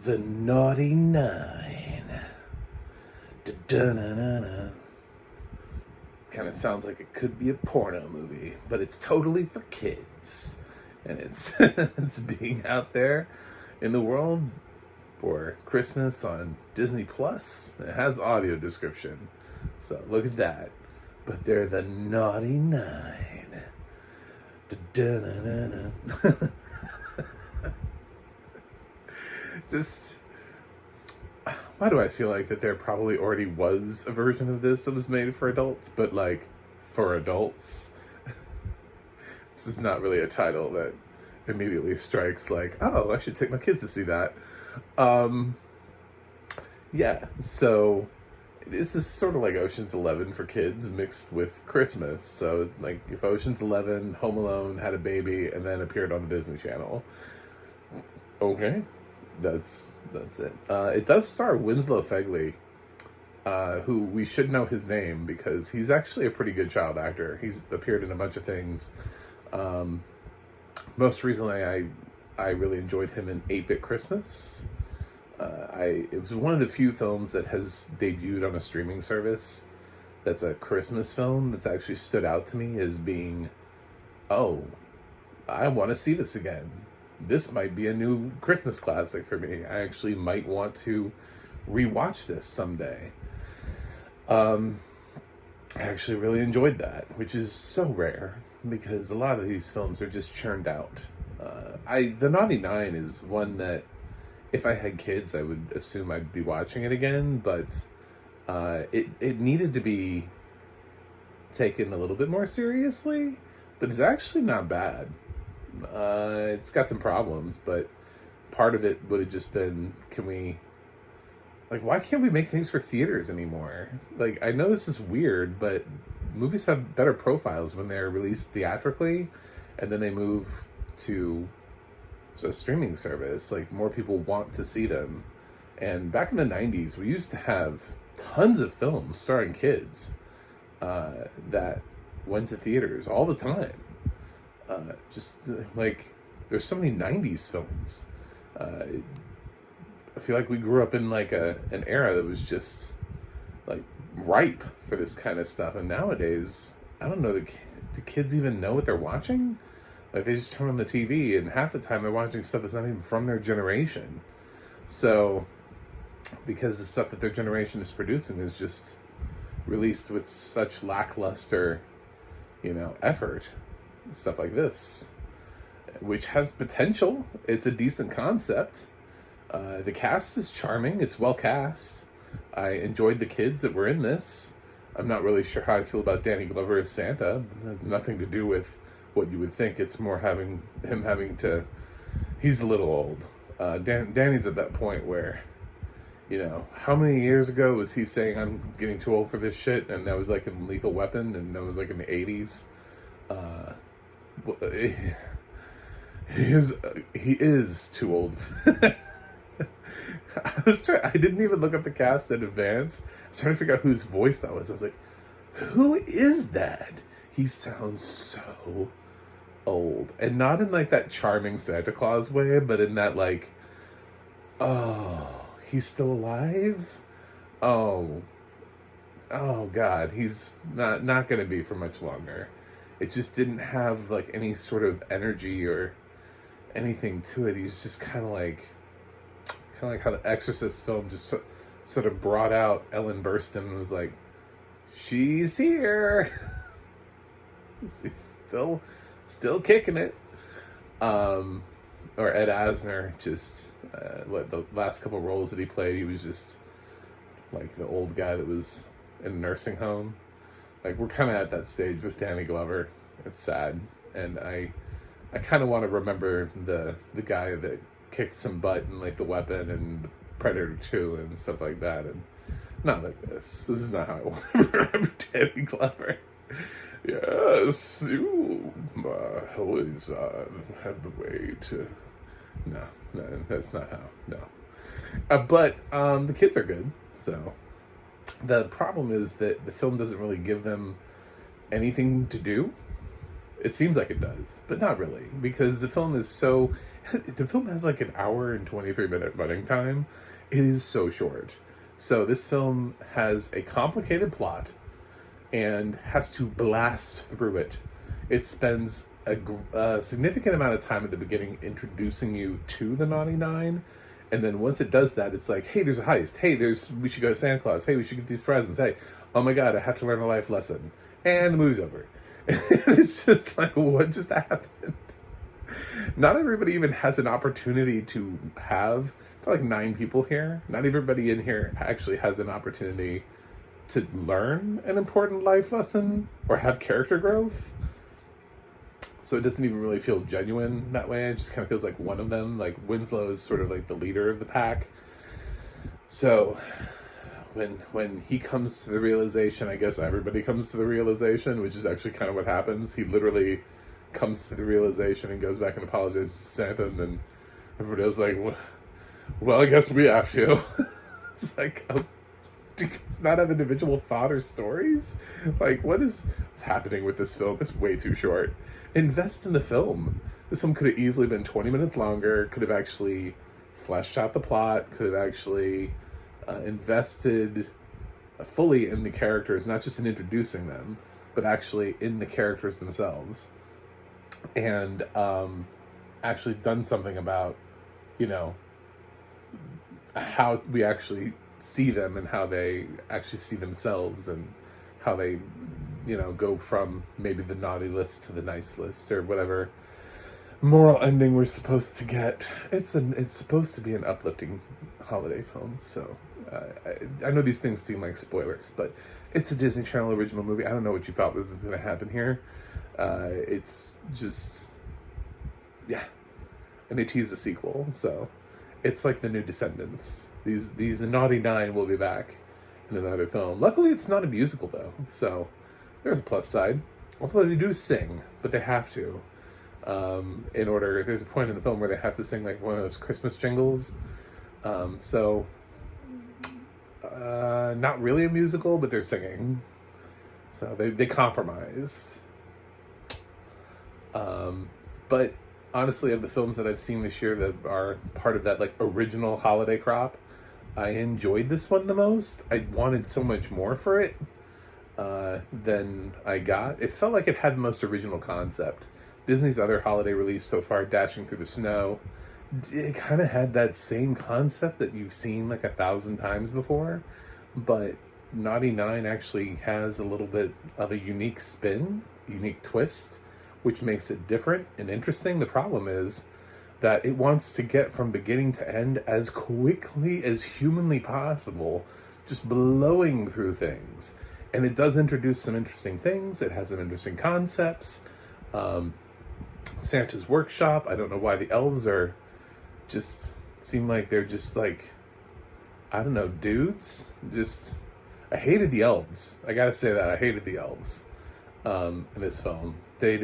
The Naughty Nine. Da-da-na-na-na. Kind of sounds like it could be a porno movie, but it's totally for kids. And it's it's being out there in the world for Christmas on Disney Plus. It has audio description. So look at that. But they're the Naughty Nine. Da-da-na-na-na. Just, why do I feel like that there probably already was a version of this that was made for adults, but like for adults? This is not really a title that immediately strikes like, oh, I should take my kids to see that. Yeah, so this is sort of like Ocean's 11 for kids mixed with Christmas. So like if Ocean's 11, Home Alone had a baby and then appeared on the Disney Channel. Okay. That's it. It does star Winslow Fegley, who we should know his name because he's actually a pretty good child actor. He's appeared in a bunch of things. Most recently, I really enjoyed him in 8-Bit Christmas. It was one of the few films that has debuted on a streaming service that's a Christmas film that's actually stood out to me as being, oh, I want to see this again. This might be a new Christmas classic for me. I actually might want to rewatch this someday. I actually really enjoyed that, which is so rare because a lot of these films are just churned out. The Naughty Nine is one that if I had kids, I would assume I'd be watching it again, but it needed to be taken a little bit more seriously, but it's actually not bad. It's got some problems, but part of it would have just been, why can't we make things for theaters anymore? Like, I know this is weird, but movies have better profiles when they're released theatrically, and then they move to a streaming service. Like, more people want to see them. And back in the 90s, we used to have tons of films starring kids that went to theaters all the time. There's so many 90s films. I feel like we grew up in like an era that was just like ripe for this kind of stuff. And nowadays, I don't know, do kids even know what they're watching? Like, they just turn on the TV and half the time they're watching stuff that's not even from their generation. So, because the stuff that their generation is producing is just released with such lackluster, effort, stuff like this, which has potential. It's a decent concept. The cast is charming. It's well cast. I enjoyed the kids that were in this. I'm not really sure how I feel about Danny Glover as Santa. It has nothing to do with what you would think. It's more him having to... He's a little old. Danny's at that point where, how many years ago was he saying, I'm getting too old for this shit? And that was like in Lethal Weapon, and that was like in the 80s. He is too old. I didn't even look up the cast in advance. I was trying to figure out whose voice that was. I was like, who is that? He sounds so old. And not in like that charming Santa Claus way, but in that like, oh, he's still alive? Oh God, he's not going to be for much longer. It just didn't have like any sort of energy or anything to it. He's just kind of like how the Exorcist film just sort of brought out Ellen Burstyn and was like, she's here. He's still kicking it. Or Ed Asner, just the last couple roles that he played, he was just like the old guy that was in a nursing home. Like, we're kind of at that stage with Danny Glover. It's sad. And I kind of want to remember the guy that kicked some butt in like The Weapon and Predator 2 and stuff like that. And not like this. This is not how I want to remember Danny Glover. Yes, you always have the way to... No, that's not how. No. But the kids are good, so... The problem is that the film doesn't really give them anything to do. It seems like it does, but not really, because the film is so The film has like an hour and 23-minute running time. It is so short. So this film has a complicated plot and has to blast through it. It spends a significant amount of time at the beginning introducing you to the Naughty Nine, and then once it does that, it's like, hey, there's a heist. Hey, we should go to Santa Claus. Hey, we should get these presents. Hey, oh my God, I have to learn a life lesson. And the movie's over. And it's just like, what just happened? Not everybody even has an opportunity to have, like 9 people here. Not everybody in here actually has an opportunity to learn an important life lesson or have character growth. So it doesn't even really feel genuine that way. It just kind of feels like one of them. Like Winslow is sort of like the leader of the pack. So when he comes to the realization, I guess everybody comes to the realization, which is actually kind of what happens. He literally comes to the realization and goes back and apologizes to Santa, and then everybody else is like, well, I guess we have to. It's like, oh, do you guys not have individual thought or stories? Like, what's happening with this film? It's way too short. Invest in the film. This film could have easily been 20 minutes longer, could have actually fleshed out the plot, could have actually invested fully in the characters, not just in introducing them, but actually in the characters themselves. And actually done something about, how we actually see them and how they actually see themselves, and how they, go from maybe the naughty list to the nice list, or whatever moral ending we're supposed to get. It's supposed to be an uplifting holiday film, so I know these things seem like spoilers, but it's a Disney Channel original movie. I don't know what you thought was going to happen here. It's just, yeah, and they tease a sequel, so it's like the new Descendants. These Naughty Nine will be back in another film. Luckily, it's not a musical though, so there's a plus side. Although they do sing, but they have to. In order, there's a point in the film where they have to sing like one of those Christmas jingles. Not really a musical, but they're singing. So they compromised. But honestly, of the films that I've seen this year that are part of that like original holiday crop, I enjoyed this one the most. I wanted so much more for it than I got. It felt like it had the most original concept. Disney's other holiday release so far, Dashing Through the Snow, it kind of had that same concept that you've seen like 1,000 times before, but Naughty Nine actually has a little bit of a unique spin, unique twist, which makes it different and interesting. The problem is that it wants to get from beginning to end as quickly as humanly possible, just blowing through things. And it does introduce some interesting things. It has some interesting concepts. Santa's workshop. I don't know why the elves seem like they're just like, I don't know, dudes. I hated the elves. I gotta say that. I hated the elves in this film. They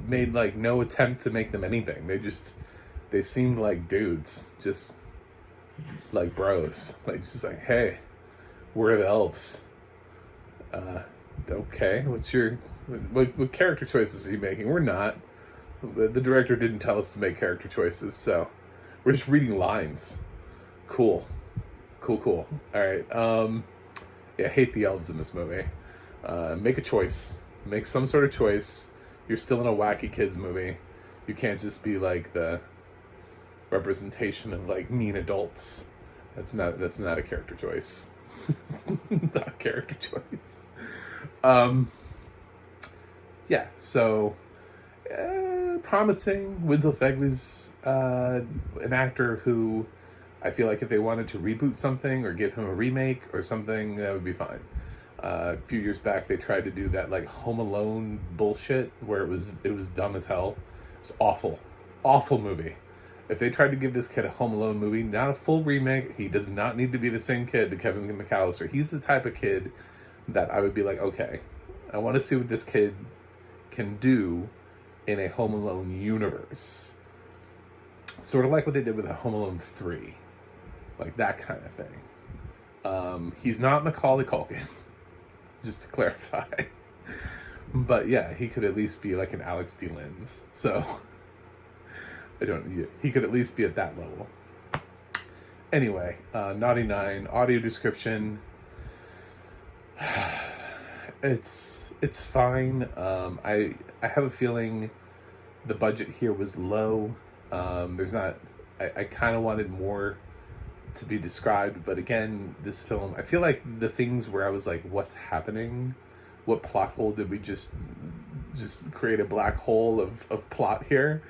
made like no attempt to make them anything. They seemed like dudes, just like bros. Like, just like, hey, we're the elves. Okay, what character choices are you making? We're not. The director didn't tell us to make character choices, so we're just reading lines. Cool. All right. Yeah, I hate the elves in this movie. Make a choice. Make some sort of choice. You're still in a wacky kids movie. You can't just be like the representation of like mean adults. That's not a character choice. Not a character choice. Yeah, so promising. Winslow Fegley's an actor who I feel like if they wanted to reboot something or give him a remake or something, that would be fine. A few years back, they tried to do that like Home Alone bullshit where it was dumb as hell. It was awful movie. If they tried to give this kid a Home Alone movie, not a full remake, he does not need to be the same kid to Kevin McAllister. He's the type of kid that I would be like, okay, I want to see what this kid can do in a Home Alone universe. Sort of like what they did with a Home Alone 3. Like that kind of thing. He's not Macaulay Culkin, just to clarify. But yeah, he could at least be like an Alex D. Linz. So I don't. He could at least be at that level. Anyway, Naughty Nine audio description. It's fine. I have a feeling the budget here was low. There's not. I kind of wanted more to be described, but again, this film, I feel like the things where I was like, what's happening? What plot hole did we just create a black hole of plot here?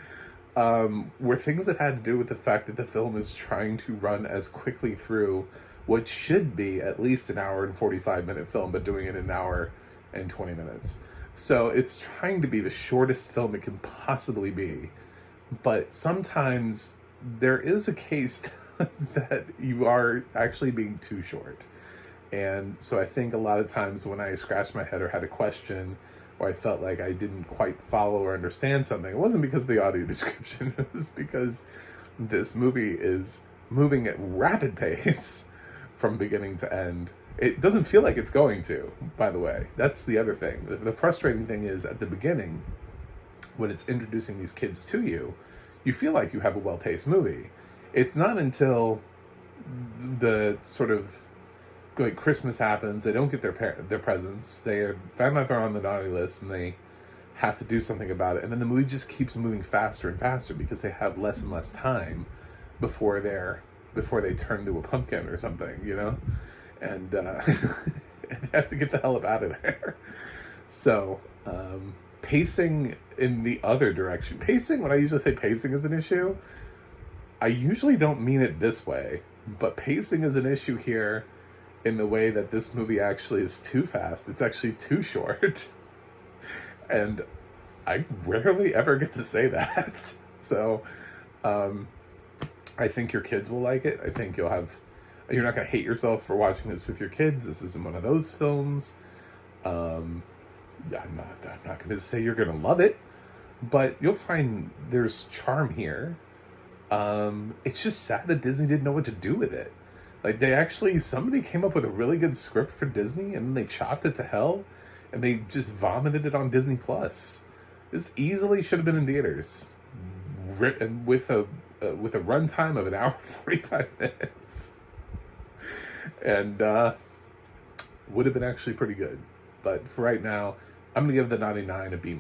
Were things that had to do with the fact that the film is trying to run as quickly through what should be at least an hour and 45-minute film, but doing it in an hour and 20 minutes. So it's trying to be the shortest film it can possibly be. But sometimes there is a case that you are actually being too short. And so I think a lot of times when I scratched my head or had a question, or I felt like I didn't quite follow or understand something, it wasn't because of the audio description. It was because this movie is moving at rapid pace from beginning to end. It doesn't feel like it's going to, by the way. That's the other thing. The frustrating thing is at the beginning, when it's introducing these kids to you, you feel like you have a well-paced movie. It's not until the sort of like Christmas happens, they don't get their presents, they find out they're on the naughty list, and they have to do something about it. And then the movie just keeps moving faster and faster because they have less and less time before they turn to a pumpkin or something, you know, and they have to get the hell up out of there. So pacing in the other direction. Pacing, when I usually say pacing is an issue, I usually don't mean it this way, but pacing is an issue here in the way that this movie actually is too fast. It's actually too short. And I rarely ever get to say that. So I think your kids will like it. I think you're not going to hate yourself for watching this with your kids. This isn't one of those films. I'm not going to say you're going to love it, but you'll find there's charm here. It's just sad that Disney didn't know what to do with it. Like, somebody came up with a really good script for Disney, and then they chopped it to hell, and they just vomited it on Disney Plus. This easily should have been in theaters, and with a runtime of an hour and 45 minutes, and would have been actually pretty good. But for right now, I'm gonna give the 99 a B-.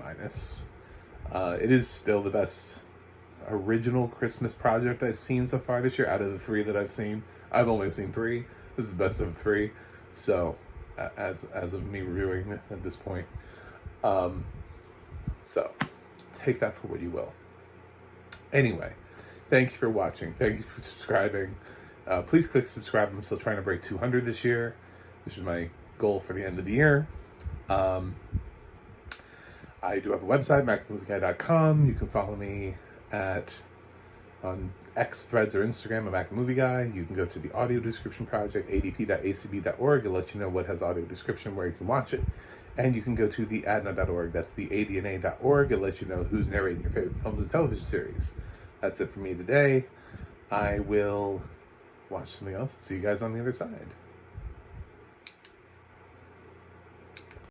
It is still the best original Christmas project I've seen so far this year. Out of the 3 that I've seen, I've only seen 3. This is the best of 3. So, as of me reviewing it at this point, so take that for what you will. Anyway, thank you for watching. Thank you for subscribing. Please click subscribe. I'm still trying to break 200 this year. This is my goal for the end of the year. I do have a website, macmoviegyguy.com. You can follow me on X, Threads, or Instagram, a Mac Movie Guy. You can go to the audio description project, adp.acb.org. It'll let you know what has audio description, where you can watch it. And you can go to the ADNA.org. That's the ADNA.org. It'll let you know who's narrating your favorite films and television series. That's it for me today. I will watch something else and see you guys on the other side.